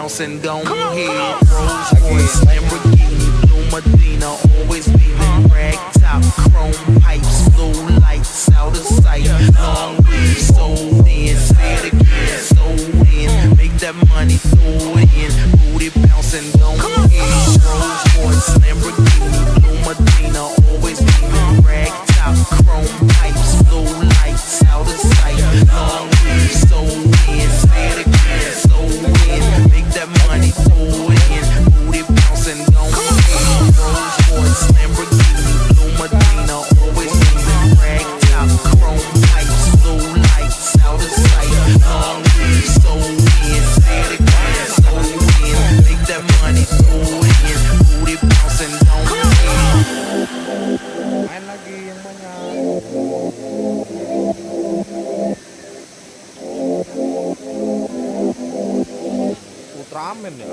bouncing, gon' hit. Rolls Royce, Lamborghini, Blue Medina, always beaming. Rag top, chrome pipes, blue lights out of sight. Long weed, sold in, say it again, sold in. Make that money, throw it in. Booty bouncing, gon' hit. Rolls Royce, Lamborghini, Blue Medina, always beaming. Rag top, chrome pipes, blue lights out of sight. Long weed, sold in, say it again, sold in. Make that money, throw it in. Booty bouncing, gon' hit. Rolls Royce, Lamborghini, Blue Medina, always beaming. Rag top, chrome pipes, blue lights out of sight. Long weed, sold in, say it again, sold in. Make that money, throw it in. Booty bouncing, gon' hit. Main lagi yang banyak. Ultraman ya.